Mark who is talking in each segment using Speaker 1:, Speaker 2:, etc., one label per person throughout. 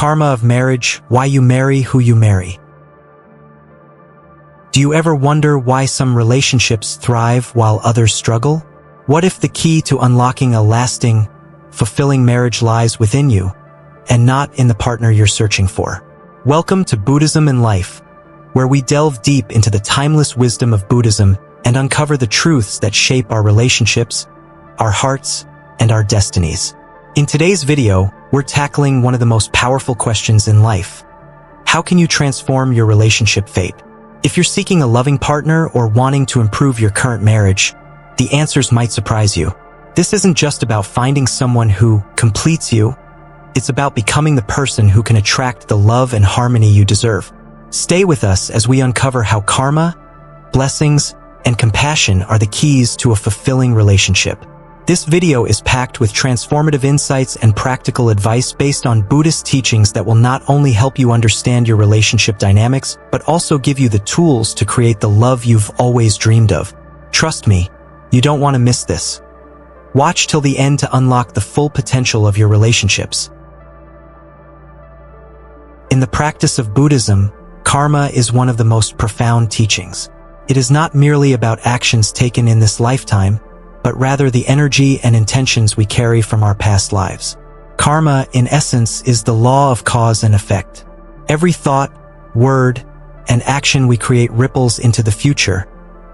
Speaker 1: karma of marriage, why you marry who you marry. Do you ever wonder why some relationships thrive while others struggle? What if the key to unlocking a lasting, fulfilling marriage lies within you, and not in the partner you're searching for? Welcome to Buddhism and Life, where we delve deep into the timeless wisdom of Buddhism and uncover the truths that shape our relationships, our hearts, and our destinies. In today's video, we're tackling one of the most powerful questions in life. How can you transform your relationship fate? If you're seeking a loving partner or wanting to improve your current marriage, the answers might surprise you. This isn't just about finding someone who completes you. It's about becoming the person who can attract the love and harmony you deserve. Stay with us as we uncover how karma, blessings, and compassion are the keys to a fulfilling relationship. This video is packed with transformative insights and practical advice based on Buddhist teachings that will not only help you understand your relationship dynamics, but also give you the tools to create the love you've always dreamed of. Trust me, you don't want to miss this. Watch till the end to unlock the full potential of your relationships. In the practice of Buddhism, karma is one of the most profound teachings. It is not merely about actions taken in this lifetime, but rather the energy and intentions we carry from our past lives. Karma, in essence, is the law of cause and effect. Every thought, word, and action we create ripples into the future,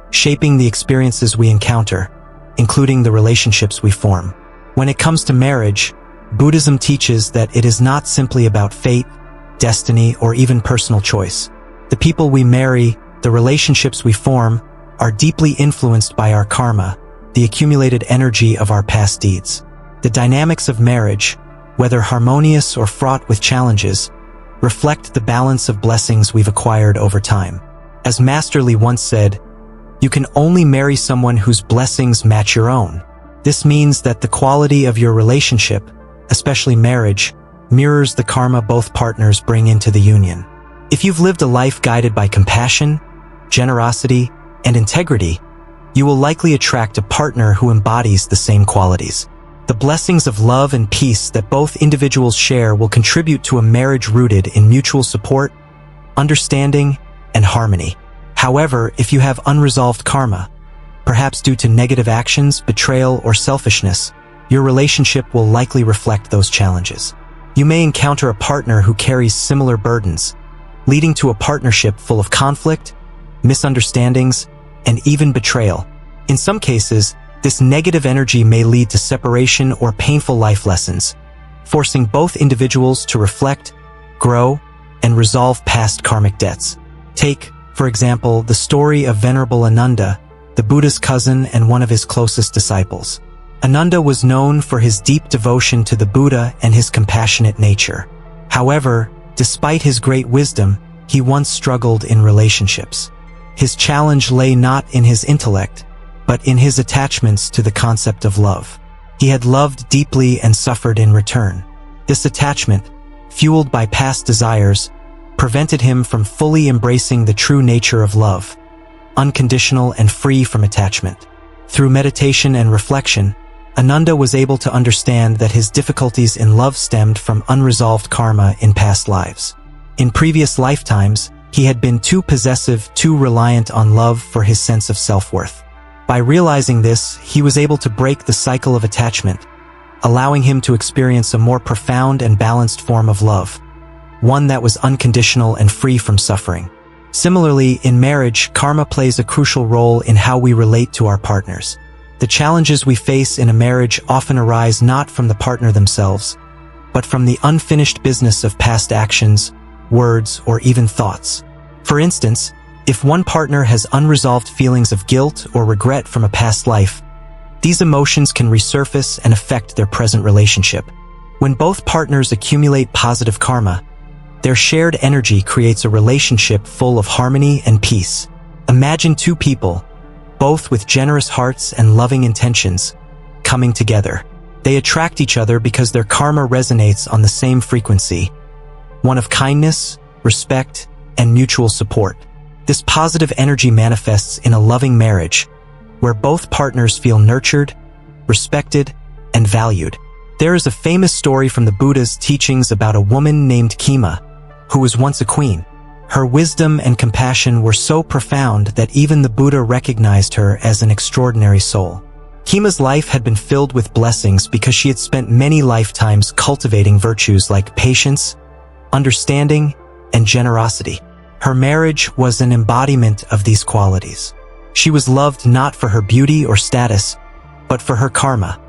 Speaker 1: shaping the experiences we encounter, including the relationships we form. When it comes to marriage, Buddhism teaches that it is not simply about fate, destiny, or even personal choice. The people we marry, the relationships we form, are deeply influenced by our karma, the accumulated energy of our past deeds. The dynamics of marriage, whether harmonious or fraught with challenges, reflect the balance of blessings we've acquired over time. As Master Li once said, "You can only marry someone whose blessings match your own." This means that the quality of your relationship, especially marriage, mirrors the karma both partners bring into the union. If you've lived a life guided by compassion, generosity, and integrity, you will likely attract a partner who embodies the same qualities. The blessings of love and peace that both individuals share will contribute to a marriage rooted in mutual support, understanding, and harmony. However, if you have unresolved karma, perhaps due to negative actions, betrayal, or selfishness, your relationship will likely reflect those challenges. You may encounter a partner who carries similar burdens, leading to a partnership full of conflict, misunderstandings, and even betrayal. In some cases, this negative energy may lead to separation or painful life lessons, forcing both individuals to reflect, grow, and resolve past karmic debts. Take, for example, the story of Venerable Ananda, the Buddha's cousin and one of his closest disciples. Ananda was known for his deep devotion to the Buddha and his compassionate nature. However, despite his great wisdom, he once struggled in relationships. His challenge lay not in his intellect, but in his attachments to the concept of love. He had loved deeply and suffered in return. This attachment, fueled by past desires, prevented him from fully embracing the true nature of love, unconditional and free from attachment. Through meditation and reflection, Ananda was able to understand that his difficulties in love stemmed from unresolved karma in past lives. In previous lifetimes, he had been too possessive, too reliant on love for his sense of self-worth. By realizing this, he was able to break the cycle of attachment, allowing him to experience a more profound and balanced form of love, one that was unconditional and free from suffering. Similarly, in marriage, karma plays a crucial role in how we relate to our partners. The challenges we face in a marriage often arise not from the partner themselves, but from the unfinished business of past actions, words, or even thoughts. For instance, if one partner has unresolved feelings of guilt or regret from a past life, these emotions can resurface and affect their present relationship. When both partners accumulate positive karma, their shared energy creates a relationship full of harmony and peace. Imagine two people, both with generous hearts and loving intentions, coming together. They attract each other because their karma resonates on the same frequency, one of kindness, respect, and mutual support. This positive energy manifests in a loving marriage, where both partners feel nurtured, respected, and valued. There is a famous story from the Buddha's teachings about a woman named Kema, who was once a queen. Her wisdom and compassion were so profound that even the Buddha recognized her as an extraordinary soul. Kema's life had been filled with blessings because she had spent many lifetimes cultivating virtues like patience, understanding, and generosity. Her marriage was an embodiment of these qualities. She was loved not for her beauty or status, but for her karma,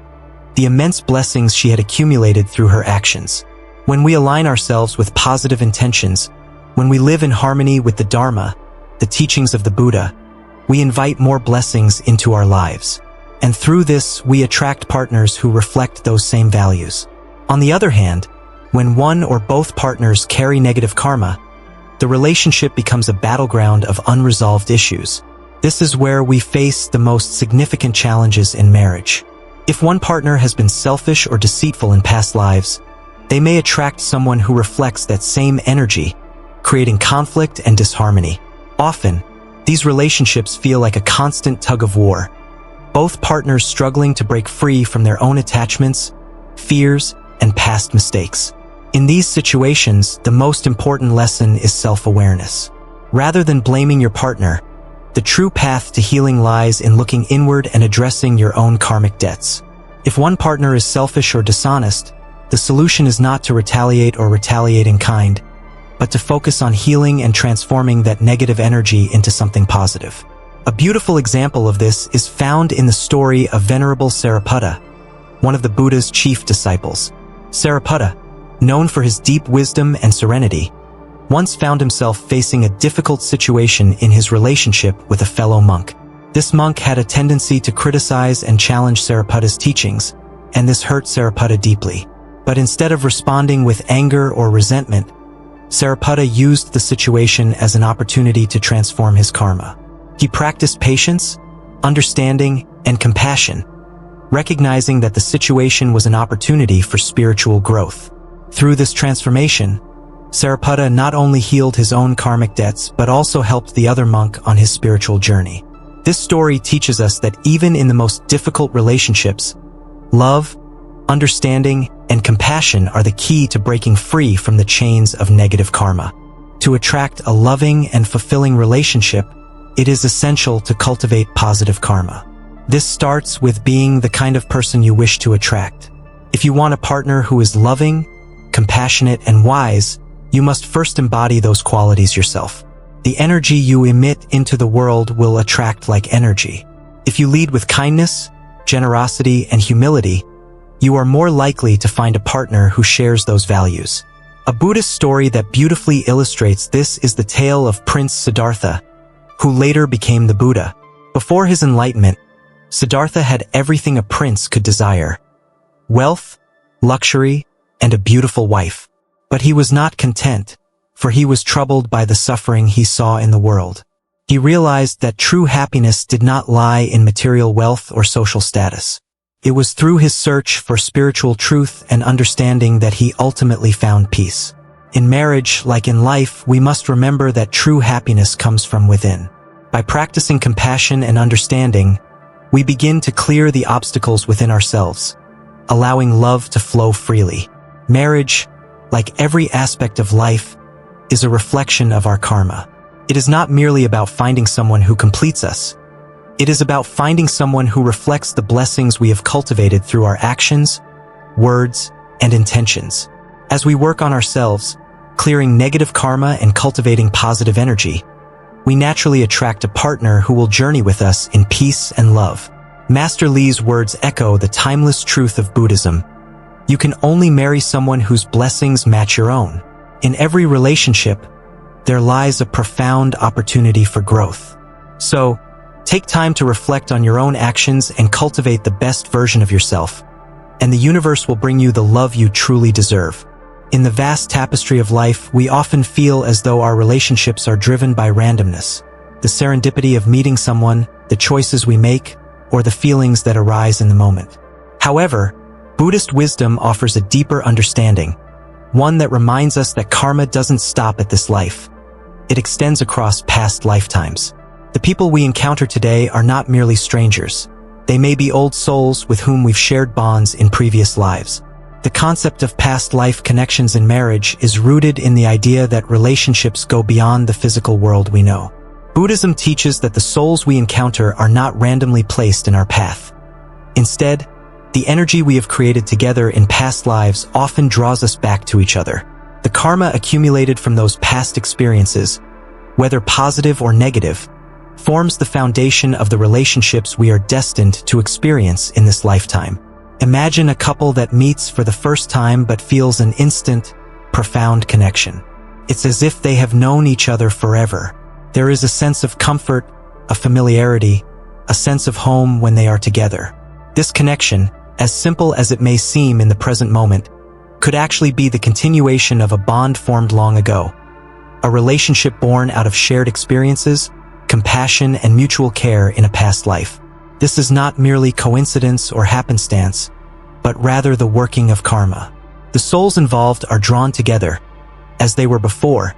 Speaker 1: the immense blessings she had accumulated through her actions. When we align ourselves with positive intentions, when we live in harmony with the Dharma, the teachings of the Buddha, we invite more blessings into our lives. And through this, we attract partners who reflect those same values. On the other hand, when one or both partners carry negative karma, the relationship becomes a battleground of unresolved issues. This is where we face the most significant challenges in marriage. If one partner has been selfish or deceitful in past lives, they may attract someone who reflects that same energy, creating conflict and disharmony. Often, these relationships feel like a constant tug of war, both partners struggling to break free from their own attachments, fears, and past mistakes. In these situations, the most important lesson is self-awareness. Rather than blaming your partner, the true path to healing lies in looking inward and addressing your own karmic debts. If one partner is selfish or dishonest, the solution is not to retaliate or retaliate in kind, but to focus on healing and transforming that negative energy into something positive. A beautiful example of this is found in the story of Venerable Sariputta, one of the Buddha's chief disciples. Sariputta, known for his deep wisdom and serenity, once found himself facing a difficult situation in his relationship with a fellow monk. This monk had a tendency to criticize and challenge Sariputta's teachings, and this hurt Sariputta deeply. But instead of responding with anger or resentment, Sariputta used the situation as an opportunity to transform his karma. He practiced patience, understanding, and compassion, recognizing that the situation was an opportunity for spiritual growth. Through this transformation, Sariputta not only healed his own karmic debts but also helped the other monk on his spiritual journey. This story teaches us that even in the most difficult relationships, love, understanding, and compassion are the key to breaking free from the chains of negative karma. To attract a loving and fulfilling relationship, it is essential to cultivate positive karma. This starts with being the kind of person you wish to attract. If you want a partner who is loving, compassionate, and wise, you must first embody those qualities yourself. The energy you emit into the world will attract like energy. If you lead with kindness, generosity, and humility, you are more likely to find a partner who shares those values. A Buddhist story that beautifully illustrates this is the tale of Prince Siddhartha, who later became the Buddha. Before his enlightenment, Siddhartha had everything a prince could desire: wealth, luxury, and a beautiful wife. But he was not content, for he was troubled by the suffering he saw in the world. He realized that true happiness did not lie in material wealth or social status. It was through his search for spiritual truth and understanding that he ultimately found peace. In marriage, like in life, we must remember that true happiness comes from within. By practicing compassion and understanding, we begin to clear the obstacles within ourselves, allowing love to flow freely. Marriage, like every aspect of life, is a reflection of our karma. It is not merely about finding someone who completes us. It is about finding someone who reflects the blessings we have cultivated through our actions, words, and intentions. As we work on ourselves, clearing negative karma and cultivating positive energy, we naturally attract a partner who will journey with us in peace and love. Master Li's words echo the timeless truth of Buddhism. You can only marry someone whose blessings match your own. In every relationship, there lies a profound opportunity for growth. So, take time to reflect on your own actions and cultivate the best version of yourself, and the universe will bring you the love you truly deserve. In the vast tapestry of life, we often feel as though our relationships are driven by randomness, the serendipity of meeting someone, the choices we make, or the feelings that arise in the moment. However, Buddhist wisdom offers a deeper understanding, one that reminds us that karma doesn't stop at this life. It extends across past lifetimes. The people we encounter today are not merely strangers. They may be old souls with whom we've shared bonds in previous lives. The concept of past life connections in marriage is rooted in the idea that relationships go beyond the physical world we know. Buddhism teaches that the souls we encounter are not randomly placed in our path. Instead, the energy we have created together in past lives often draws us back to each other. The karma accumulated from those past experiences, whether positive or negative, forms the foundation of the relationships we are destined to experience in this lifetime. Imagine a couple that meets for the first time but feels an instant, profound connection. It's as if they have known each other forever. There is a sense of comfort, a familiarity, a sense of home when they are together. This connection, as simple as it may seem in the present moment, could actually be the continuation of a bond formed long ago. A relationship born out of shared experiences, compassion, and mutual care in a past life. This is not merely coincidence or happenstance, but rather the working of karma. The souls involved are drawn together, as they were before,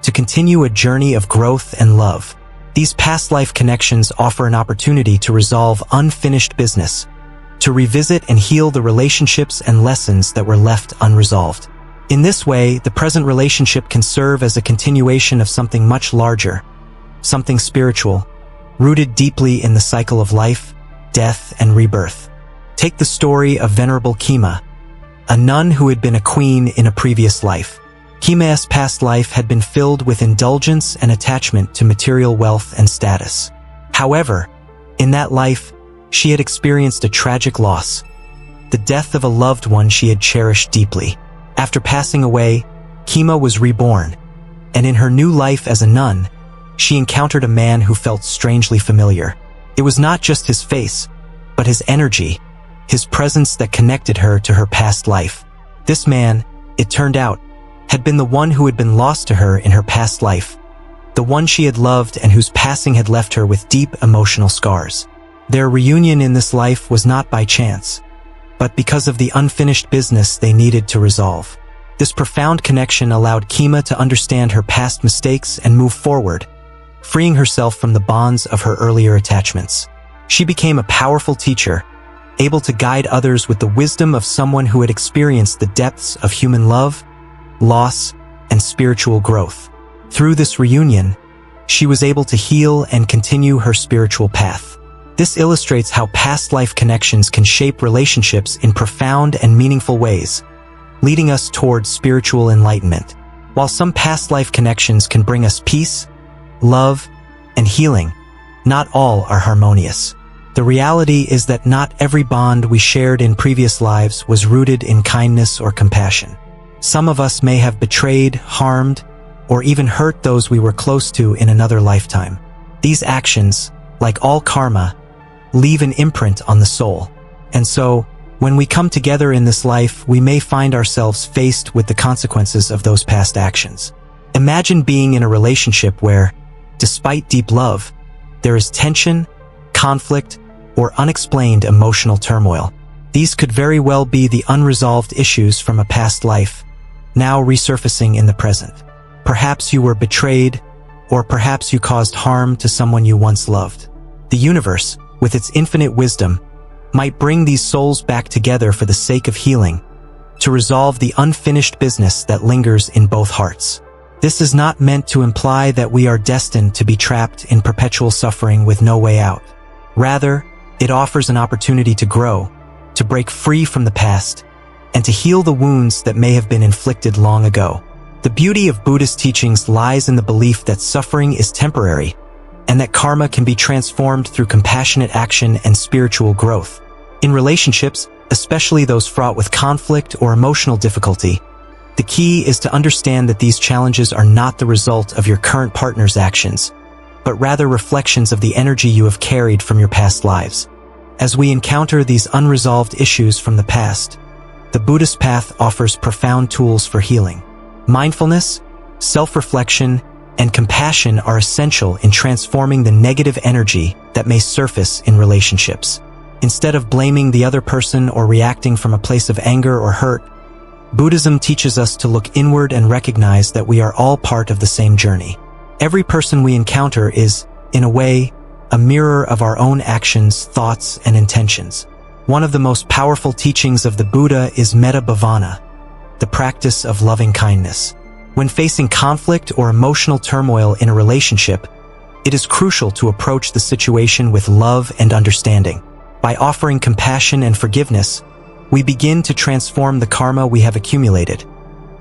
Speaker 1: to continue a journey of growth and love. These past life connections offer an opportunity to resolve unfinished business, to revisit and heal the relationships and lessons that were left unresolved. In this way, the present relationship can serve as a continuation of something much larger, something spiritual, rooted deeply in the cycle of life, death, and rebirth. Take the story of Venerable Kema, a nun who had been a queen in a previous life. Kema's past life had been filled with indulgence and attachment to material wealth and status. However, in that life, she had experienced a tragic loss, the death of a loved one she had cherished deeply. After passing away, Kema was reborn, and in her new life as a nun, she encountered a man who felt strangely familiar. It was not just his face, but his energy, his presence that connected her to her past life. This man, it turned out, had been the one who had been lost to her in her past life, the one she had loved and whose passing had left her with deep emotional scars. Their reunion in this life was not by chance, but because of the unfinished business they needed to resolve. This profound connection allowed Kema to understand her past mistakes and move forward, freeing herself from the bonds of her earlier attachments. She became a powerful teacher, able to guide others with the wisdom of someone who had experienced the depths of human love, loss, and spiritual growth. Through this reunion, she was able to heal and continue her spiritual path. This illustrates how past life connections can shape relationships in profound and meaningful ways, leading us towards spiritual enlightenment. While some past life connections can bring us peace, love, and healing, not all are harmonious. The reality is that not every bond we shared in previous lives was rooted in kindness or compassion. Some of us may have betrayed, harmed, or even hurt those we were close to in another lifetime. These actions, like all karma, leave an imprint on the soul. And so, when we come together in this life, we may find ourselves faced with the consequences of those past actions. Imagine being in a relationship where, despite deep love, there is tension, conflict, or unexplained emotional turmoil. These could very well be the unresolved issues from a past life, now resurfacing in the present. Perhaps you were betrayed, or perhaps you caused harm to someone you once loved. The universe, with its infinite wisdom, might bring these souls back together for the sake of healing, to resolve the unfinished business that lingers in both hearts. This is not meant to imply that we are destined to be trapped in perpetual suffering with no way out. Rather, it offers an opportunity to grow, to break free from the past, and to heal the wounds that may have been inflicted long ago. The beauty of Buddhist teachings lies in the belief that suffering is temporary, and that karma can be transformed through compassionate action and spiritual growth. In relationships, especially those fraught with conflict or emotional difficulty, the key is to understand that these challenges are not the result of your current partner's actions, but rather reflections of the energy you have carried from your past lives. As we encounter these unresolved issues from the past, the Buddhist path offers profound tools for healing. Mindfulness, self-reflection, and compassion are essential in transforming the negative energy that may surface in relationships. Instead of blaming the other person or reacting from a place of anger or hurt, Buddhism teaches us to look inward and recognize that we are all part of the same journey. Every person we encounter is, in a way, a mirror of our own actions, thoughts, and intentions. One of the most powerful teachings of the Buddha is metta bhavana, the practice of loving kindness. When facing conflict or emotional turmoil in a relationship, it is crucial to approach the situation with love and understanding. By offering compassion and forgiveness, we begin to transform the karma we have accumulated,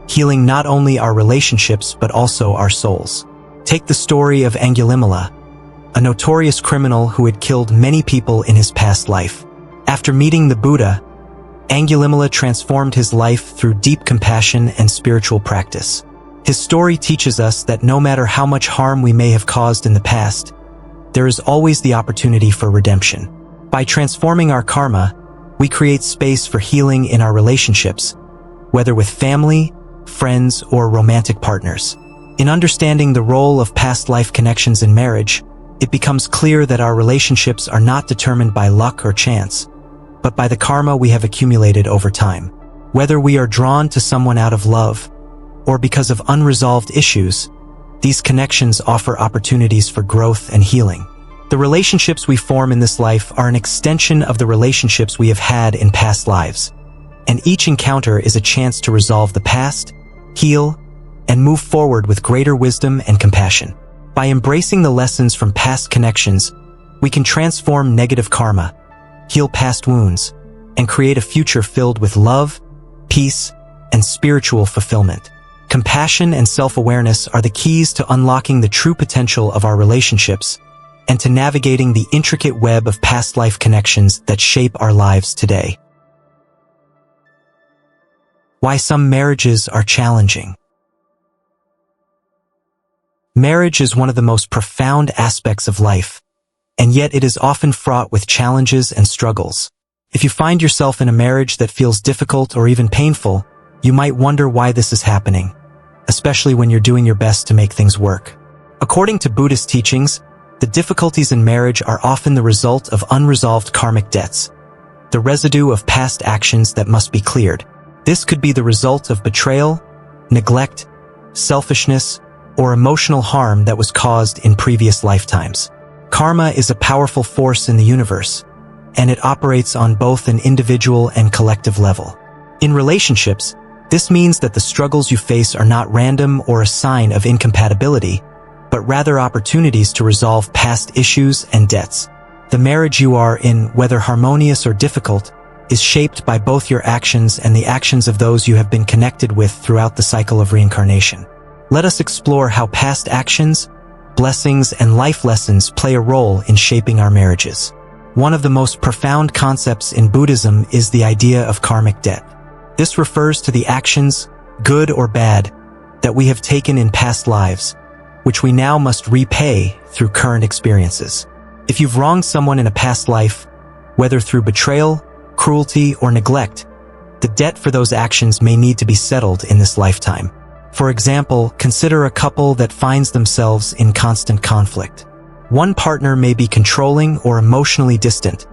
Speaker 1: healing not only our relationships but also our souls. Take the story of Angulimala, a notorious criminal who had killed many people in his past life. After meeting the Buddha, Angulimala transformed his life through deep compassion and spiritual practice. His story teaches us that no matter how much harm we may have caused in the past, there is always the opportunity for redemption. By transforming our karma, we create space for healing in our relationships, whether with family, friends, or romantic partners. In understanding the role of past life connections in marriage, it becomes clear that our relationships are not determined by luck or chance, but by the karma we have accumulated over time. Whether we are drawn to someone out of love, or because of unresolved issues, these connections offer opportunities for growth and healing. The relationships we form in this life are an extension of the relationships we have had in past lives, and each encounter is a chance to resolve the past, heal, and move forward with greater wisdom and compassion. By embracing the lessons from past connections, we can transform negative karma, heal past wounds, and create a future filled with love, peace, and spiritual fulfillment. Compassion and self-awareness are the keys to unlocking the true potential of our relationships and to navigating the intricate web of past life connections that shape our lives today. Why some marriages are challenging. Marriage is one of the most profound aspects of life, and yet it is often fraught with challenges and struggles. If you find yourself in a marriage that feels difficult or even painful, you might wonder why this is happening, especially when you're doing your best to make things work. According to Buddhist teachings, the difficulties in marriage are often the result of unresolved karmic debts, the residue of past actions that must be cleared. This could be the result of betrayal, neglect, selfishness, or emotional harm that was caused in previous lifetimes. Karma is a powerful force in the universe, and it operates on both an individual and collective level. In relationships, this means that the struggles you face are not random or a sign of incompatibility, but rather opportunities to resolve past issues and debts. The marriage you are in, whether harmonious or difficult, is shaped by both your actions and the actions of those you have been connected with throughout the cycle of reincarnation. Let us explore how past actions, blessings, and life lessons play a role in shaping our marriages. One of the most profound concepts in Buddhism is the idea of karmic debt. This refers to the actions, good or bad, that we have taken in past lives, which we now must repay through current experiences. If you've wronged someone in a past life, whether through betrayal, cruelty, or neglect, the debt for those actions may need to be settled in this lifetime. For example, consider a couple that finds themselves in constant conflict. One partner may be controlling or emotionally distant,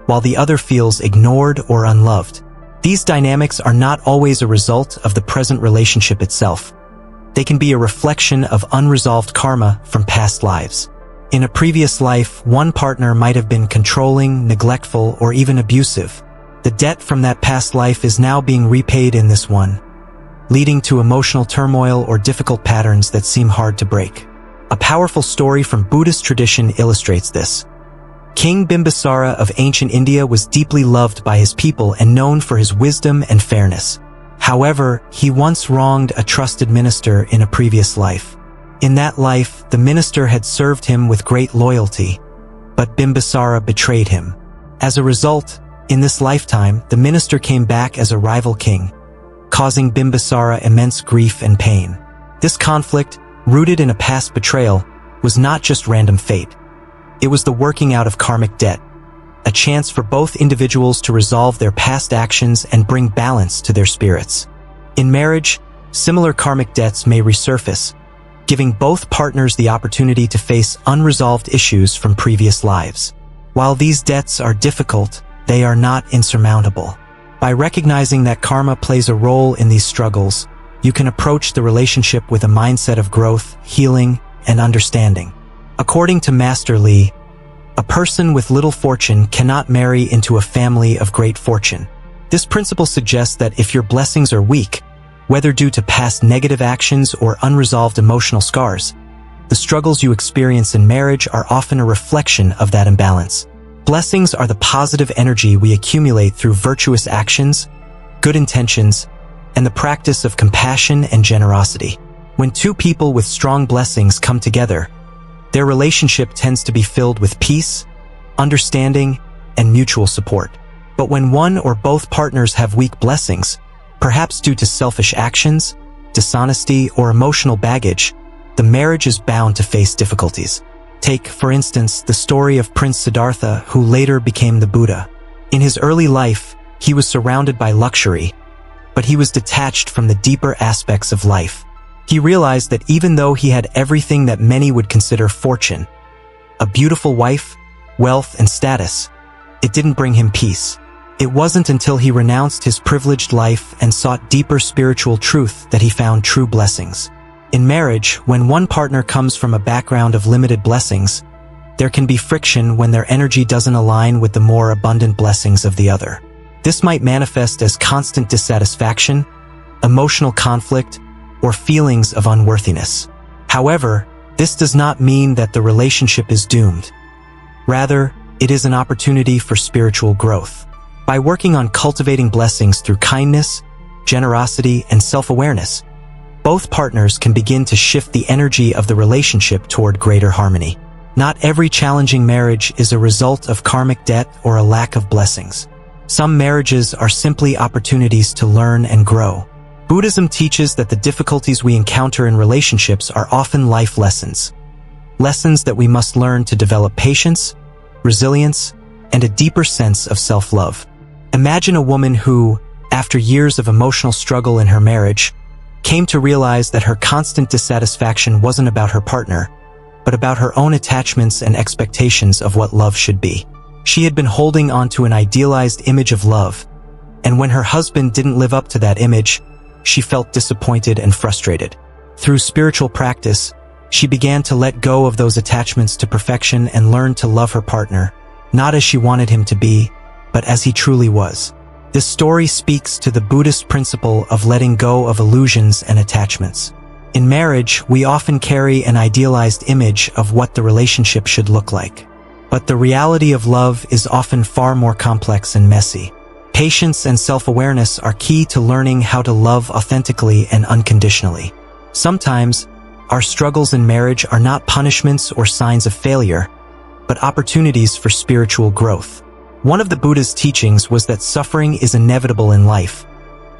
Speaker 1: while the other feels ignored or unloved. These dynamics are not always a result of the present relationship itself. They can be a reflection of unresolved karma from past lives. In a previous life, one partner might have been controlling, neglectful, or even abusive. The debt from that past life is now being repaid in this one, leading to emotional turmoil or difficult patterns that seem hard to break. A powerful story from Buddhist tradition illustrates this. King Bimbisara of ancient India was deeply loved by his people and known for his wisdom and fairness. However, he once wronged a trusted minister in a previous life. In that life, the minister had served him with great loyalty, but Bimbisara betrayed him. As a result, in this lifetime, the minister came back as a rival king, causing Bimbisara immense grief and pain. This conflict, rooted in a past betrayal, was not just random fate. It was the working out of karmic debt, a chance for both individuals to resolve their past actions and bring balance to their spirits. In marriage, similar karmic debts may resurface, giving both partners the opportunity to face unresolved issues from previous lives. While these debts are difficult, they are not insurmountable. By recognizing that karma plays a role in these struggles, you can approach the relationship with a mindset of growth, healing, and understanding. According to Master Li, A person with little fortune cannot marry into a family of great fortune. This principle suggests that if your blessings are weak, whether due to past negative actions or unresolved emotional scars, the struggles you experience in marriage are often a reflection of that imbalance. Blessings are the positive energy we accumulate through virtuous actions, good intentions, and the practice of compassion and generosity. When two people with strong blessings come together, their relationship tends to be filled with peace, understanding, and mutual support. But when one or both partners have weak blessings, perhaps due to selfish actions, dishonesty, or emotional baggage, the marriage is bound to face difficulties. Take, for instance, the story of Prince Siddhartha, who later became the Buddha. In his early life, he was surrounded by luxury, but he was detached from the deeper aspects of life. He realized that even though he had everything that many would consider fortune, a beautiful wife, wealth, and status, it didn't bring him peace. It wasn't until he renounced his privileged life and sought deeper spiritual truth that he found true blessings. In marriage, when one partner comes from a background of limited blessings, there can be friction when their energy doesn't align with the more abundant blessings of the other. This might manifest as constant dissatisfaction, emotional conflict, or feelings of unworthiness. However, this does not mean that the relationship is doomed. Rather, it is an opportunity for spiritual growth. By working on cultivating blessings through kindness, generosity, and self-awareness, both partners can begin to shift the energy of the relationship toward greater harmony. Not every challenging marriage is a result of karmic debt or a lack of blessings. Some marriages are simply opportunities to learn and grow. Buddhism teaches that the difficulties we encounter in relationships are often life lessons. Lessons that we must learn to develop patience, resilience, and a deeper sense of self-love. Imagine a woman who, after years of emotional struggle in her marriage, came to realize that her constant dissatisfaction wasn't about her partner, but about her own attachments and expectations of what love should be. She had been holding onto an idealized image of love, and when her husband didn't live up to that image, she felt disappointed and frustrated. Through spiritual practice, she began to let go of those attachments to perfection and learn to love her partner, not as she wanted him to be, but as he truly was. This story speaks to the Buddhist principle of letting go of illusions and attachments. In marriage, we often carry an idealized image of what the relationship should look like. But the reality of love is often far more complex and messy. Patience and self-awareness are key to learning how to love authentically and unconditionally. Sometimes, our struggles in marriage are not punishments or signs of failure, but opportunities for spiritual growth. One of the Buddha's teachings was that suffering is inevitable in life,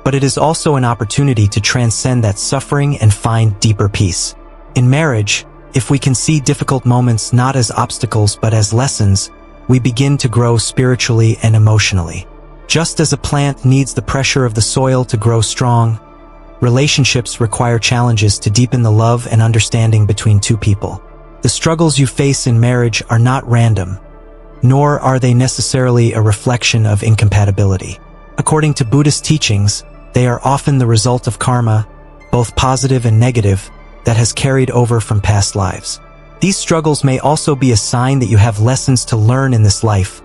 Speaker 1: but it is also an opportunity to transcend that suffering and find deeper peace. In marriage, if we can see difficult moments not as obstacles but as lessons, we begin to grow spiritually and emotionally. Just as a plant needs the pressure of the soil to grow strong, relationships require challenges to deepen the love and understanding between two people. The struggles you face in marriage are not random, nor are they necessarily a reflection of incompatibility. According to Buddhist teachings, they are often the result of karma, both positive and negative, that has carried over from past lives. These struggles may also be a sign that you have lessons to learn in this life,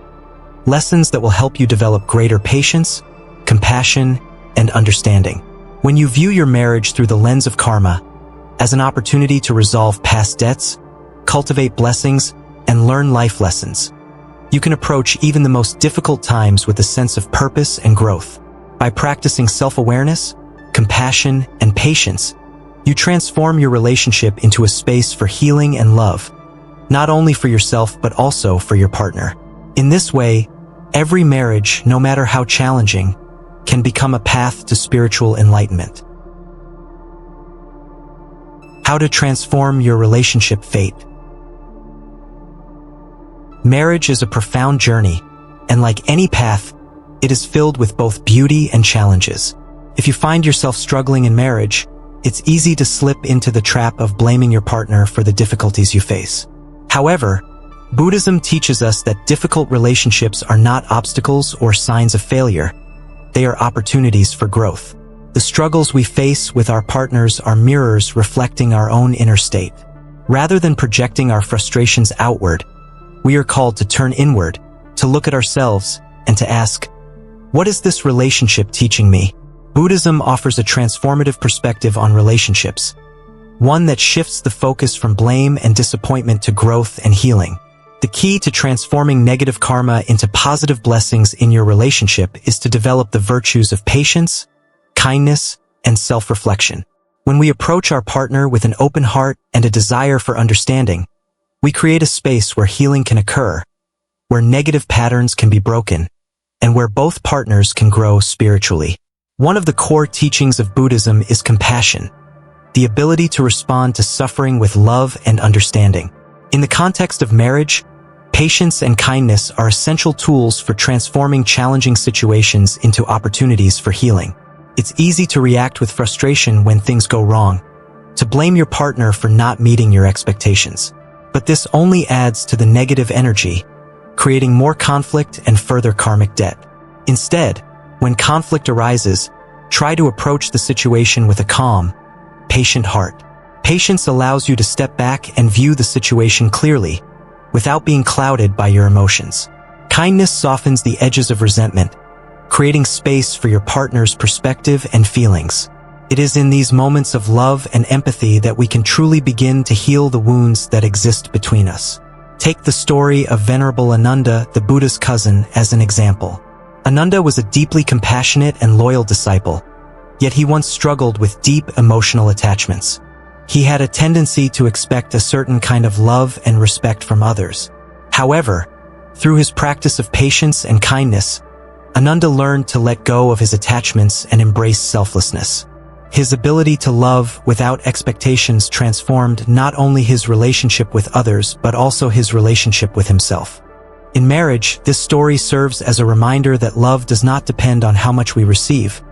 Speaker 1: lessons that will help you develop greater patience, compassion, and understanding. When you view your marriage through the lens of karma, as an opportunity to resolve past debts, cultivate blessings, and learn life lessons, you can approach even the most difficult times with a sense of purpose and growth. By practicing self-awareness, compassion, and patience, you transform your relationship into a space for healing and love, not only for yourself but also for your partner. In this way, every marriage, no matter how challenging, can become a path to spiritual enlightenment. How to transform your relationship fate. Marriage is a profound journey, and like any path, it is filled with both beauty and challenges. If you find yourself struggling in marriage, it's easy to slip into the trap of blaming your partner for the difficulties you face. However, Buddhism teaches us that difficult relationships are not obstacles or signs of failure. They are opportunities for growth. The struggles we face with our partners are mirrors reflecting our own inner state. Rather than projecting our frustrations outward, we are called to turn inward, to look at ourselves, and to ask, what is this relationship teaching me? Buddhism offers a transformative perspective on relationships, one that shifts the focus from blame and disappointment to growth and healing. The key to transforming negative karma into positive blessings in your relationship is to develop the virtues of patience, kindness, and self-reflection. When we approach our partner with an open heart and a desire for understanding, we create a space where healing can occur, where negative patterns can be broken, and where both partners can grow spiritually. One of the core teachings of Buddhism is compassion, the ability to respond to suffering with love and understanding. In the context of marriage, patience and kindness are essential tools for transforming challenging situations into opportunities for healing. It's easy to react with frustration when things go wrong, to blame your partner for not meeting your expectations. But this only adds to the negative energy, creating more conflict and further karmic debt. Instead, when conflict arises, try to approach the situation with a calm, patient heart. Patience allows you to step back and view the situation clearly, without being clouded by your emotions. Kindness softens the edges of resentment, creating space for your partner's perspective and feelings. It is in these moments of love and empathy that we can truly begin to heal the wounds that exist between us. Take the story of Venerable Ananda, the Buddha's cousin, as an example. Ananda was a deeply compassionate and loyal disciple, yet he once struggled with deep emotional attachments. He had a tendency to expect a certain kind of love and respect from others. However, through his practice of patience and kindness, Ananda learned to let go of his attachments and embrace selflessness. His ability to love without expectations transformed not only his relationship with others but also his relationship with himself. In marriage, this story serves as a reminder that love does not depend on how much we receive,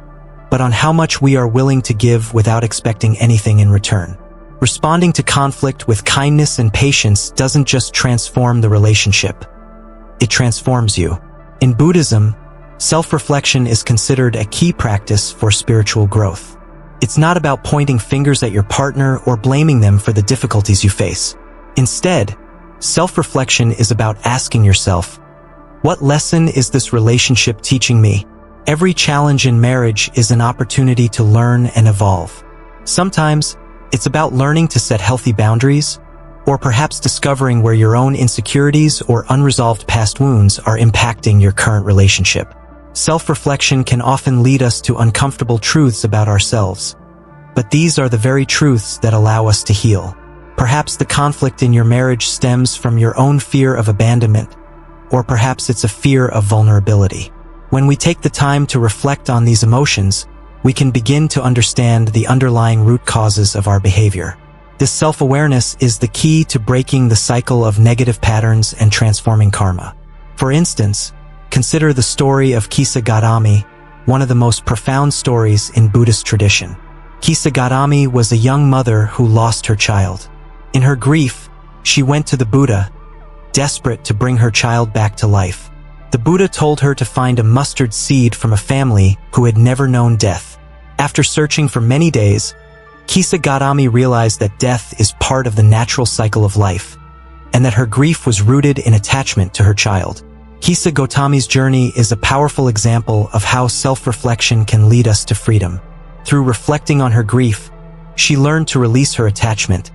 Speaker 1: but on how much we are willing to give without expecting anything in return. Responding to conflict with kindness and patience doesn't just transform the relationship, it transforms you. In Buddhism, self-reflection is considered a key practice for spiritual growth. It's not about pointing fingers at your partner or blaming them for the difficulties you face. Instead, self-reflection is about asking yourself, what lesson is this relationship teaching me? Every challenge in marriage is an opportunity to learn and evolve. Sometimes, it's about learning to set healthy boundaries, or perhaps discovering where your own insecurities or unresolved past wounds are impacting your current relationship. Self-reflection can often lead us to uncomfortable truths about ourselves, but these are the very truths that allow us to heal. Perhaps the conflict in your marriage stems from your own fear of abandonment, or perhaps it's a fear of vulnerability. When we take the time to reflect on these emotions, we can begin to understand the underlying root causes of our behavior. This self-awareness is the key to breaking the cycle of negative patterns and transforming karma. For instance, consider the story of Kisa Gautami, one of the most profound stories in Buddhist tradition. Kisa Gautami was a young mother who lost her child. In her grief, she went to the Buddha, desperate to bring her child back to life. The Buddha told her to find a mustard seed from a family who had never known death. After searching for many days, Kisa Gautami realized that death is part of the natural cycle of life, and that her grief was rooted in attachment to her child. Kisa Gautami's journey is a powerful example of how self-reflection can lead us to freedom. Through reflecting on her grief, she learned to release her attachment,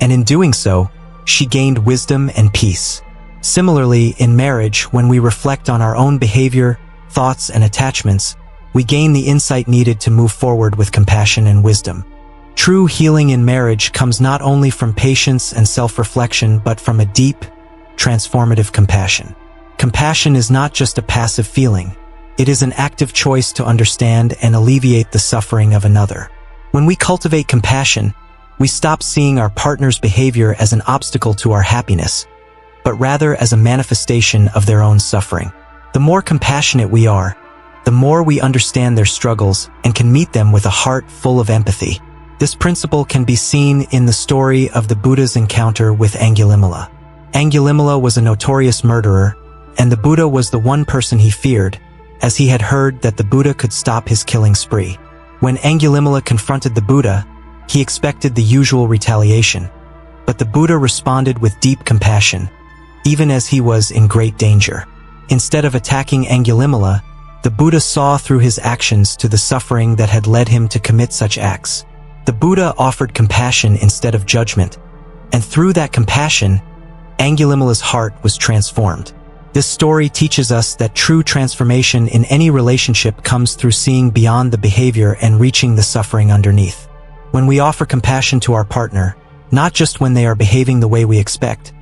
Speaker 1: and in doing so, she gained wisdom and peace. Similarly, in marriage, when we reflect on our own behavior, thoughts, and attachments, we gain the insight needed to move forward with compassion and wisdom. True healing in marriage comes not only from patience and self-reflection, but from a deep, transformative compassion. Compassion is not just a passive feeling. It is an active choice to understand and alleviate the suffering of another. When we cultivate compassion, we stop seeing our partner's behavior as an obstacle to our happiness, but rather as a manifestation of their own suffering. The more compassionate we are, the more we understand their struggles and can meet them with a heart full of empathy. This principle can be seen in the story of the Buddha's encounter with Angulimala. Angulimala was a notorious murderer, and the Buddha was the one person he feared, as he had heard that the Buddha could stop his killing spree. When Angulimala confronted the Buddha, he expected the usual retaliation, but the Buddha responded with deep compassion. even as he was in great danger. Instead of attacking Angulimala, the Buddha saw through his actions to the suffering that had led him to commit such acts. The Buddha offered compassion instead of judgment, and through that compassion, Angulimala's heart was transformed. This story teaches us that true transformation in any relationship comes through seeing beyond the behavior and reaching the suffering underneath. When we offer compassion to our partner, not just when they are behaving the way we expect,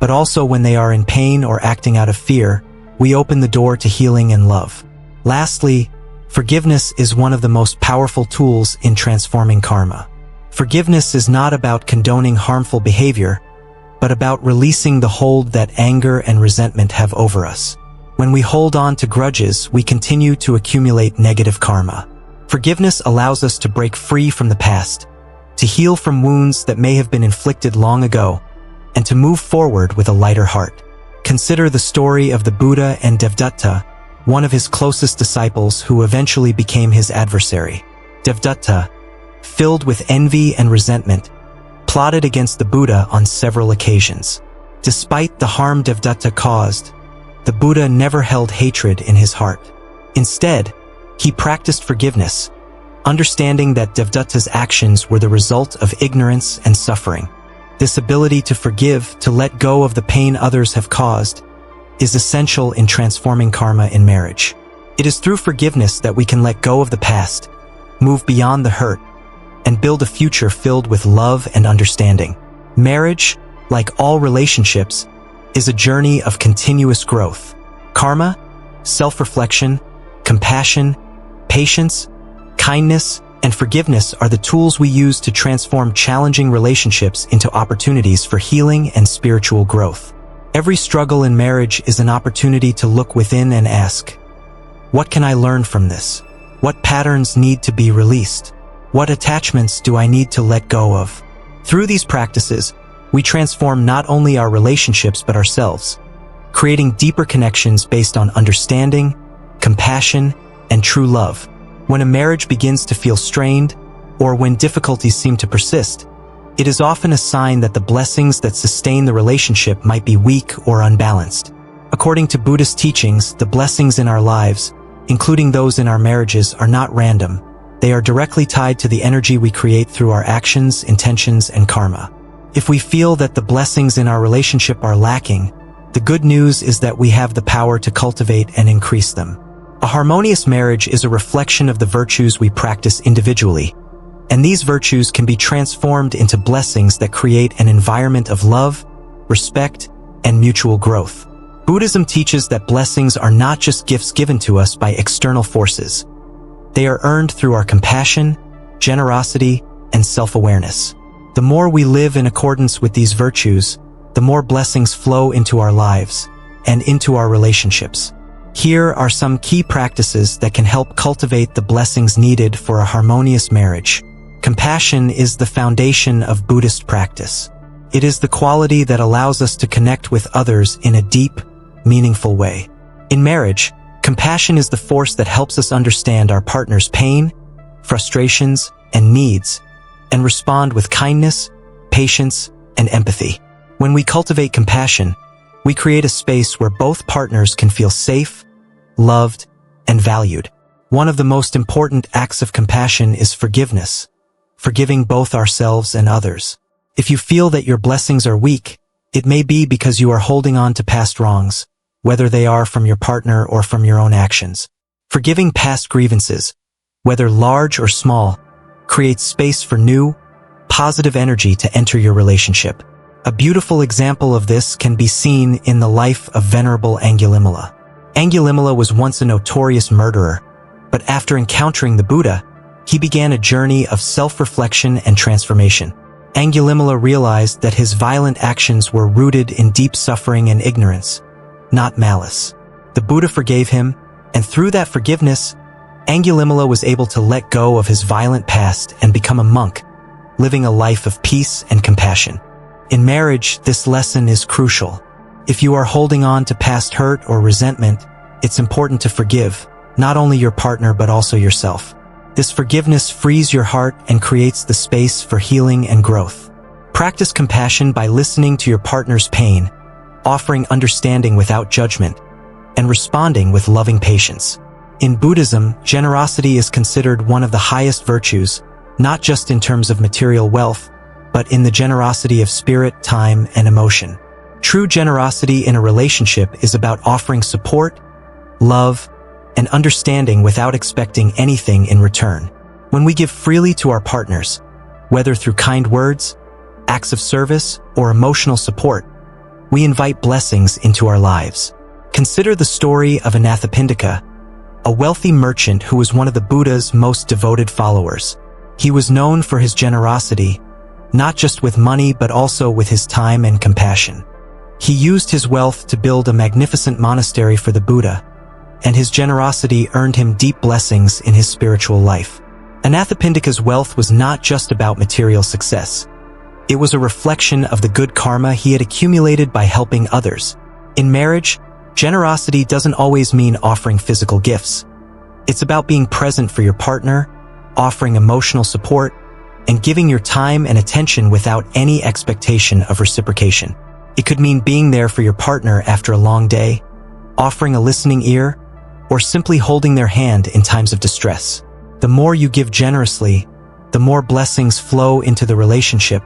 Speaker 1: but also when they are in pain or acting out of fear, we open the door to healing and love. Lastly, forgiveness is one of the most powerful tools in transforming karma. Forgiveness is not about condoning harmful behavior, but about releasing the hold that anger and resentment have over us. When we hold on to grudges, we continue to accumulate negative karma. Forgiveness allows us to break free from the past, to heal from wounds that may have been inflicted long ago, and to move forward with a lighter heart. Consider the story of the Buddha and Devdatta, one of his closest disciples who eventually became his adversary. Devdatta, filled with envy and resentment, plotted against the Buddha on several occasions. Despite the harm Devdatta caused, the Buddha never held hatred in his heart. Instead, he practiced forgiveness, understanding that Devdatta's actions were the result of ignorance and suffering. This ability to forgive, to let go of the pain others have caused, is essential in transforming karma in marriage. It is through forgiveness that we can let go of the past, move beyond the hurt, and build a future filled with love and understanding. Marriage, like all relationships, is a journey of continuous growth. Karma, self-reflection, compassion, patience, kindness, and forgiveness are the tools we use to transform challenging relationships into opportunities for healing and spiritual growth. Every struggle in marriage is an opportunity to look within and ask, what can I learn from this? What patterns need to be released? What attachments do I need to let go of? Through these practices, we transform not only our relationships but ourselves, creating deeper connections based on understanding, compassion, and true love. When a marriage begins to feel strained, or when difficulties seem to persist, it is often a sign that the blessings that sustain the relationship might be weak or unbalanced. According to Buddhist teachings, the blessings in our lives, including those in our marriages, are not random. They are directly tied to the energy we create through our actions, intentions, and karma. If we feel that the blessings in our relationship are lacking, the good news is that we have the power to cultivate and increase them. A harmonious marriage is a reflection of the virtues we practice individually, and these virtues can be transformed into blessings that create an environment of love, respect, and mutual growth. Buddhism teaches that blessings are not just gifts given to us by external forces. They are earned through our compassion, generosity, and self-awareness. The more we live in accordance with these virtues, the more blessings flow into our lives and into our relationships. Here are some key practices that can help cultivate the blessings needed for a harmonious marriage. Compassion is the foundation of Buddhist practice. It is the quality that allows us to connect with others in a deep, meaningful way. In marriage, compassion is the force that helps us understand our partner's pain, frustrations, and needs, and respond with kindness, patience, and empathy. When we cultivate compassion, we create a space where both partners can feel safe, loved, and valued. One of the most important acts of compassion is forgiveness, forgiving both ourselves and others. If you feel that your blessings are weak, it may be because you are holding on to past wrongs, whether they are from your partner or from your own actions. Forgiving past grievances, whether large or small, creates space for new, positive energy to enter your relationship. A beautiful example of this can be seen in the life of Venerable Angulimala. Angulimala was once a notorious murderer, but after encountering the Buddha, he began a journey of self-reflection and transformation. Angulimala realized that his violent actions were rooted in deep suffering and ignorance, not malice. The Buddha forgave him, and through that forgiveness, Angulimala was able to let go of his violent past and become a monk, living a life of peace and compassion. In marriage, this lesson is crucial. If you are holding on to past hurt or resentment, it's important to forgive, not only your partner but also yourself. This forgiveness frees your heart and creates the space for healing and growth. Practice compassion by listening to your partner's pain, offering understanding without judgment, and responding with loving patience. In Buddhism, generosity is considered one of the highest virtues, not just in terms of material wealth, but in the generosity of spirit, time, and emotion. True generosity in a relationship is about offering support, love, and understanding without expecting anything in return. When we give freely to our partners, whether through kind words, acts of service, or emotional support, we invite blessings into our lives. Consider the story of Anathapindika, a wealthy merchant who was one of the Buddha's most devoted followers. He was known for his generosity, not just with money but also with his time and compassion. He used his wealth to build a magnificent monastery for the Buddha, and his generosity earned him deep blessings in his spiritual life. Anathapindika's wealth was not just about material success. It was a reflection of the good karma he had accumulated by helping others. In marriage, generosity doesn't always mean offering physical gifts. It's about being present for your partner, offering emotional support, and giving your time and attention without any expectation of reciprocation. It could mean being there for your partner after a long day, offering a listening ear, or simply holding their hand in times of distress. The more you give generously, the more blessings flow into the relationship,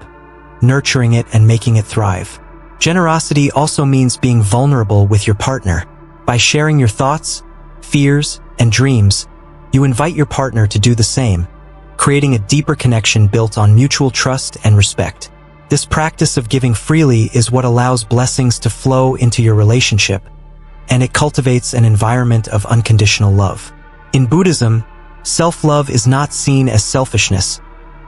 Speaker 1: nurturing it and making it thrive. Generosity also means being vulnerable with your partner. By sharing your thoughts, fears, and dreams, you invite your partner to do the same, creating a deeper connection built on mutual trust and respect. This practice of giving freely is what allows blessings to flow into your relationship, and it cultivates an environment of unconditional love. In Buddhism, self-love is not seen as selfishness,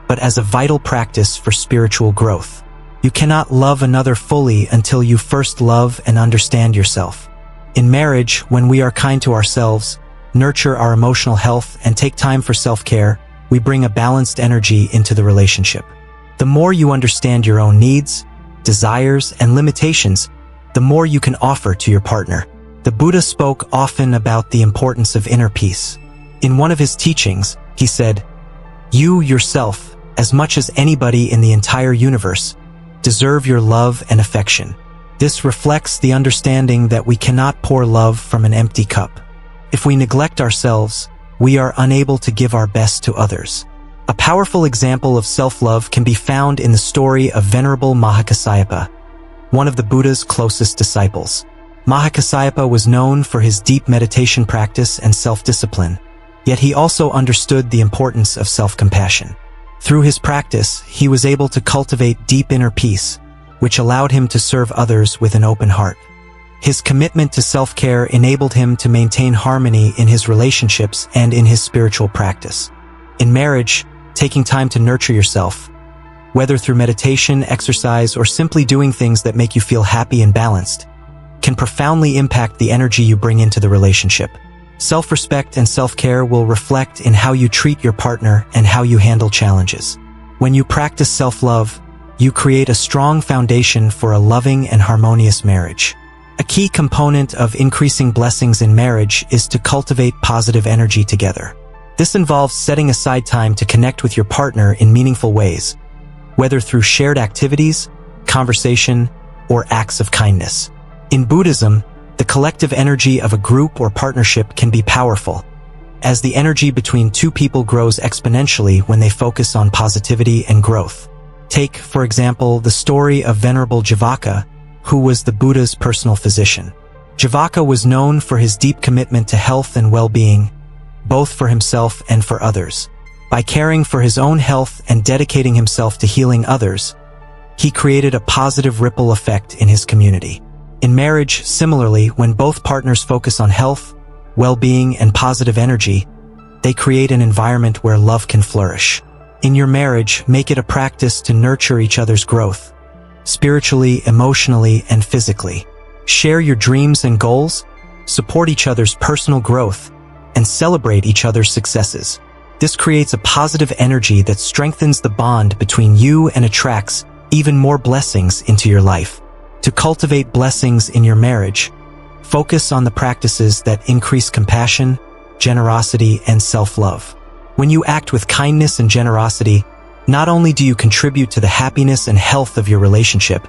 Speaker 1: but as a vital practice for spiritual growth. You cannot love another fully until you first love and understand yourself. In marriage, when we are kind to ourselves, nurture our emotional health, and take time for self-care, we bring a balanced energy into the relationship. The more you understand your own needs, desires, and limitations, the more you can offer to your partner. The Buddha spoke often about the importance of inner peace. In one of his teachings, he said, "You yourself, as much as anybody in the entire universe, deserve your love and affection." This reflects the understanding that we cannot pour love from an empty cup. If we neglect ourselves, we are unable to give our best to others. A powerful example of self-love can be found in the story of Venerable Mahakassapa, one of the Buddha's closest disciples. Mahakassapa was known for his deep meditation practice and self-discipline, yet he also understood the importance of self-compassion. Through his practice, he was able to cultivate deep inner peace, which allowed him to serve others with an open heart. His commitment to self-care enabled him to maintain harmony in his relationships and in his spiritual practice. In marriage, taking time to nurture yourself, whether through meditation, exercise, or simply doing things that make you feel happy and balanced, can profoundly impact the energy you bring into the relationship. Self-respect and self-care will reflect in how you treat your partner and how you handle challenges. When you practice self-love, you create a strong foundation for a loving and harmonious marriage. A key component of increasing blessings in marriage is to cultivate positive energy together. This involves setting aside time to connect with your partner in meaningful ways, whether through shared activities, conversation, or acts of kindness. In Buddhism, the collective energy of a group or partnership can be powerful, as the energy between two people grows exponentially when they focus on positivity and growth. Take, for example, the story of Venerable Javaka, who was the Buddha's personal physician. Javaka was known for his deep commitment to health and well-being, both for himself and for others. By caring for his own health and dedicating himself to healing others, he created a positive ripple effect in his community. In marriage, similarly, when both partners focus on health, well-being, and positive energy, they create an environment where love can flourish. In your marriage, make it a practice to nurture each other's growth, spiritually, emotionally, and physically. Share your dreams and goals, support each other's personal growth, and celebrate each other's successes. This creates a positive energy that strengthens the bond between you and attracts even more blessings into your life. To cultivate blessings in your marriage, focus on the practices that increase compassion, generosity, and self-love. When you act with kindness and generosity, not only do you contribute to the happiness and health of your relationship,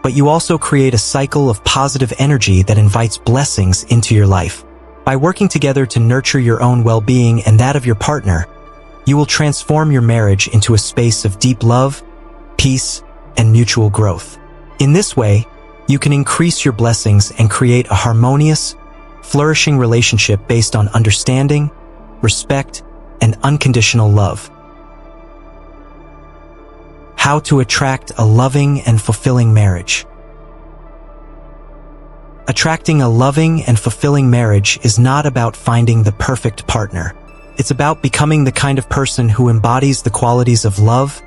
Speaker 1: but you also create a cycle of positive energy that invites blessings into your life. By working together to nurture your own well-being and that of your partner, you will transform your marriage into a space of deep love, peace, and mutual growth. In this way, you can increase your blessings and create a harmonious, flourishing relationship based on understanding, respect, and unconditional love. How to attract a loving and fulfilling marriage. Attracting a loving and fulfilling marriage is not about finding the perfect partner. It's about becoming the kind of person who embodies the qualities of love,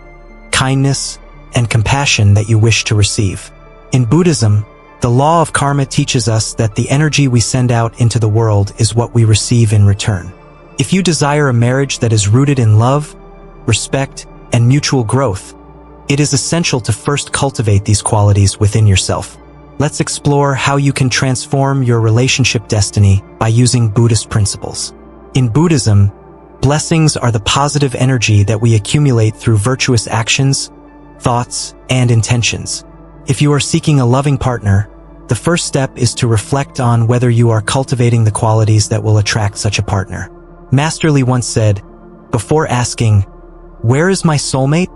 Speaker 1: kindness, and compassion that you wish to receive. In Buddhism, the law of karma teaches us that the energy we send out into the world is what we receive in return. If you desire a marriage that is rooted in love, respect, and mutual growth, it is essential to first cultivate these qualities within yourself. Let's explore how you can transform your relationship destiny by using Buddhist principles. In Buddhism, blessings are the positive energy that we accumulate through virtuous actions, thoughts, and intentions. If you are seeking a loving partner, the first step is to reflect on whether you are cultivating the qualities that will attract such a partner. Master Li once said, "Before asking, 'Where is my soulmate?'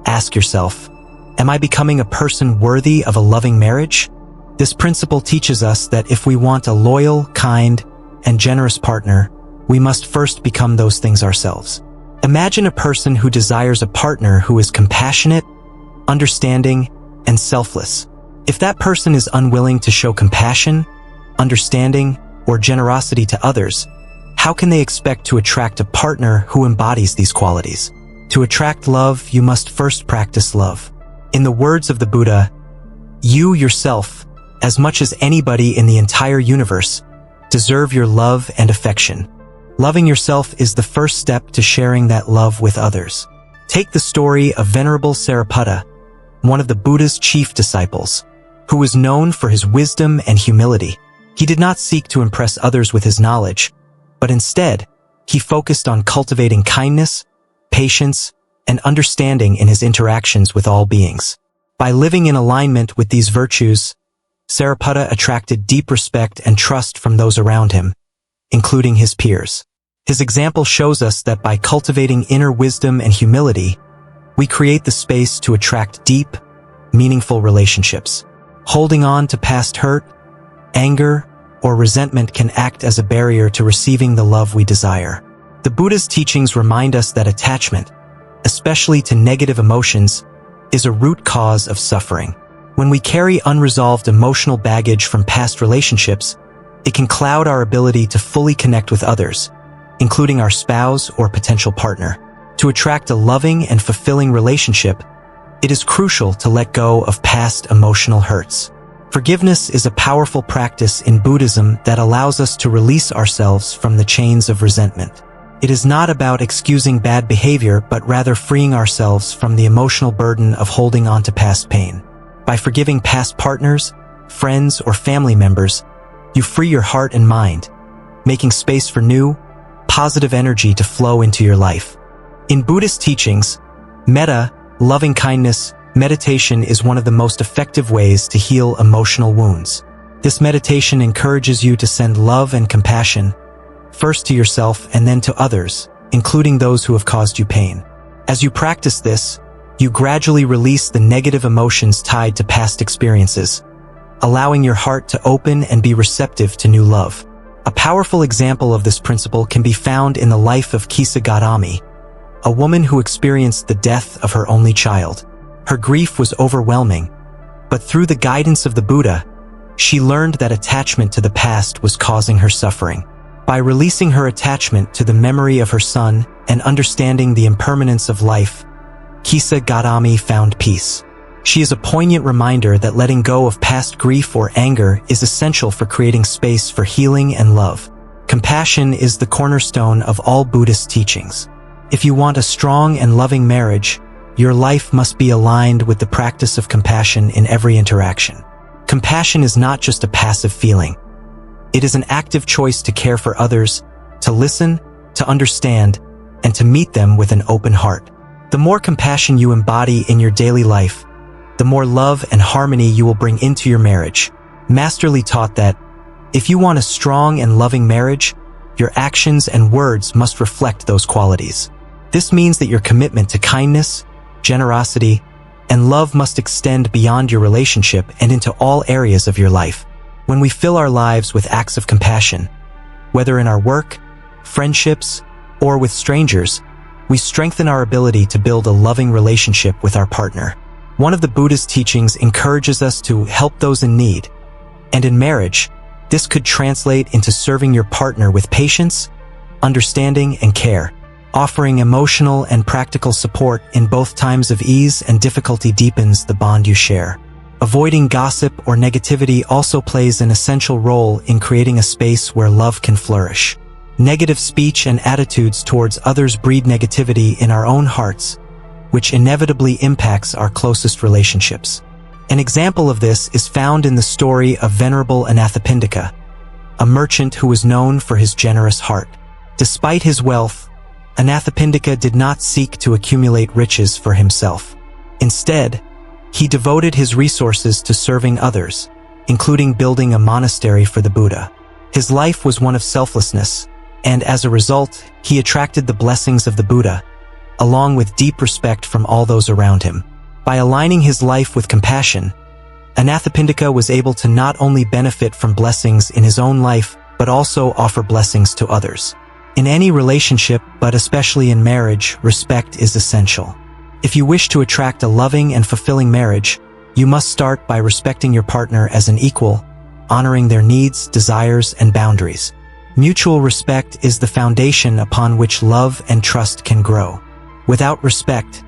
Speaker 1: ask yourself, 'Am I becoming a person worthy of a loving marriage?'" This principle teaches us that if we want a loyal, kind, and generous partner, we must first become those things ourselves. Imagine a person who desires a partner who is compassionate, understanding, and selfless. If that person is unwilling to show compassion, understanding, or generosity to others, how can they expect to attract a partner who embodies these qualities? To attract love, you must first practice love. In the words of the Buddha, "You yourself, as much as anybody in the entire universe, deserve your love and affection." Loving yourself is the first step to sharing that love with others. Take the story of Venerable Sariputta, one of the Buddha's chief disciples, who was known for his wisdom and humility. He did not seek to impress others with his knowledge, but instead, he focused on cultivating kindness, patience, and understanding in his interactions with all beings. By living in alignment with these virtues, Sariputta attracted deep respect and trust from those around him, including his peers. His example shows us that by cultivating inner wisdom and humility, we create the space to attract deep, meaningful relationships. Holding on to past hurt, anger, or resentment can act as a barrier to receiving the love we desire. The Buddha's teachings remind us that attachment, especially to negative emotions, is a root cause of suffering. When we carry unresolved emotional baggage from past relationships, it can cloud our ability to fully connect with others, including our spouse or potential partner. To attract a loving and fulfilling relationship, it is crucial to let go of past emotional hurts. Forgiveness is a powerful practice in Buddhism that allows us to release ourselves from the chains of resentment. It is not about excusing bad behavior, but rather freeing ourselves from the emotional burden of holding on to past pain. By forgiving past partners, friends, or family members, you free your heart and mind, making space for new, positive energy to flow into your life. In Buddhist teachings, metta, loving kindness, meditation is one of the most effective ways to heal emotional wounds. This meditation encourages you to send love and compassion, first to yourself and then to others, including those who have caused you pain. As you practice this, you gradually release the negative emotions tied to past experiences, allowing your heart to open and be receptive to new love. A powerful example of this principle can be found in the life of Kisa Gautami, a woman who experienced the death of her only child. Her grief was overwhelming, but through the guidance of the Buddha, she learned that attachment to the past was causing her suffering. By releasing her attachment to the memory of her son and understanding the impermanence of life, Kisa Gautami found peace. She is a poignant reminder that letting go of past grief or anger is essential for creating space for healing and love. Compassion is the cornerstone of all Buddhist teachings. If you want a strong and loving marriage, your life must be aligned with the practice of compassion in every interaction. Compassion is not just a passive feeling. It is an active choice to care for others, to listen, to understand, and to meet them with an open heart. The more compassion you embody in your daily life, the more love and harmony you will bring into your marriage. Master Lee taught that, if you want a strong and loving marriage, your actions and words must reflect those qualities. This means that your commitment to kindness, generosity, and love must extend beyond your relationship and into all areas of your life. When we fill our lives with acts of compassion, whether in our work, friendships, or with strangers, we strengthen our ability to build a loving relationship with our partner. One of the Buddha's teachings encourages us to help those in need, and in marriage, this could translate into serving your partner with patience, understanding, and care. Offering emotional and practical support in both times of ease and difficulty deepens the bond you share. Avoiding gossip or negativity also plays an essential role in creating a space where love can flourish. Negative speech and attitudes towards others breed negativity in our own hearts, which inevitably impacts our closest relationships. An example of this is found in the story of Venerable Anathapindika, a merchant who was known for his generous heart. Despite his wealth, Anathapindika did not seek to accumulate riches for himself. Instead, he devoted his resources to serving others, including building a monastery for the Buddha. His life was one of selflessness, and as a result, he attracted the blessings of the Buddha, along with deep respect from all those around him. By aligning his life with compassion, Anathapindika was able to not only benefit from blessings in his own life, but also offer blessings to others. In any relationship, but especially in marriage, respect is essential. If you wish to attract a loving and fulfilling marriage, you must start by respecting your partner as an equal, honoring their needs, desires, and boundaries. Mutual respect is the foundation upon which love and trust can grow. Without respect,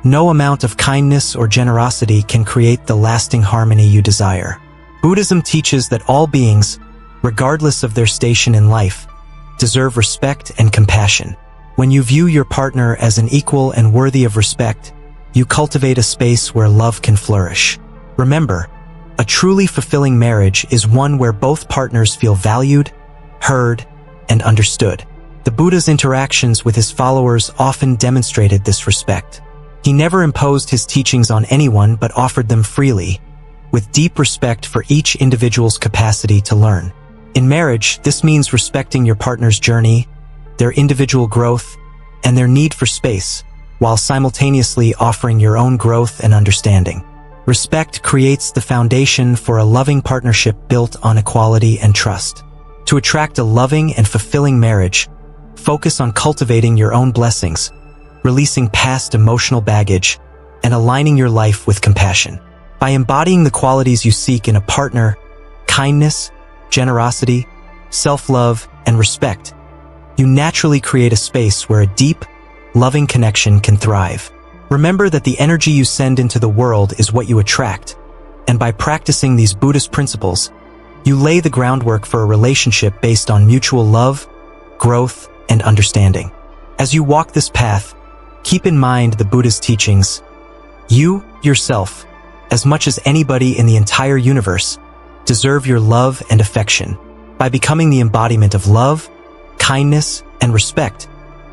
Speaker 1: no amount of kindness or generosity can create the lasting harmony you desire. Buddhism teaches that all beings, regardless of their station in life, deserve respect and compassion. When you view your partner as an equal and worthy of respect, you cultivate a space where love can flourish. Remember, a truly fulfilling marriage is one where both partners feel valued, heard, and understood. The Buddha's interactions with his followers often demonstrated this respect. He never imposed his teachings on anyone but offered them freely, with deep respect for each individual's capacity to learn. In marriage, this means respecting your partner's journey, their individual growth, and their need for space, while simultaneously offering your own growth and understanding. Respect creates the foundation for a loving partnership built on equality and trust. To attract a loving and fulfilling marriage, focus on cultivating your own blessings, releasing past emotional baggage, and aligning your life with compassion. By embodying the qualities you seek in a partner, kindness, generosity, self-love, and respect, you naturally create a space where a deep, loving connection can thrive. Remember that the energy you send into the world is what you attract, and by practicing these Buddhist principles, you lay the groundwork for a relationship based on mutual love, growth, and understanding. As you walk this path, keep in mind the Buddha's teachings. You, yourself, as much as anybody in the entire universe, deserve your love and affection. By becoming the embodiment of love, kindness, and respect,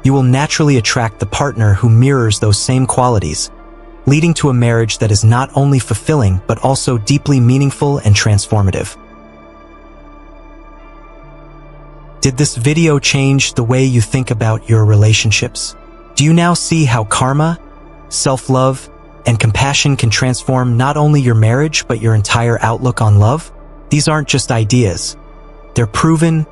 Speaker 1: you will naturally attract the partner who mirrors those same qualities, leading to a marriage that is not only fulfilling but also deeply meaningful and transformative. Did this video change the way you think about your relationships? Do you now see how karma, self-love, and compassion can transform not only your marriage but your entire outlook on love? These aren't just ideas. They're proven,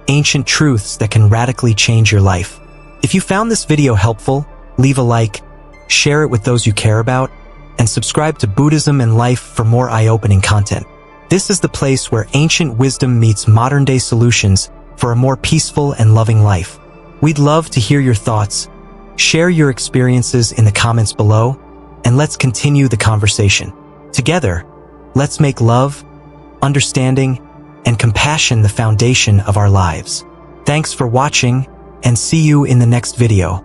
Speaker 1: ancient truths that can radically change your life. If you found this video helpful, leave a like, share it with those you care about, and subscribe to Buddhism and Life for more eye-opening content. This is the place where ancient wisdom meets modern-day solutions for a more peaceful and loving life. We'd love to hear your thoughts. Share your experiences in the comments below, and let's continue the conversation. Together, let's make love, understanding, and compassion the foundation of our lives. Thanks for watching, and see you in the next video.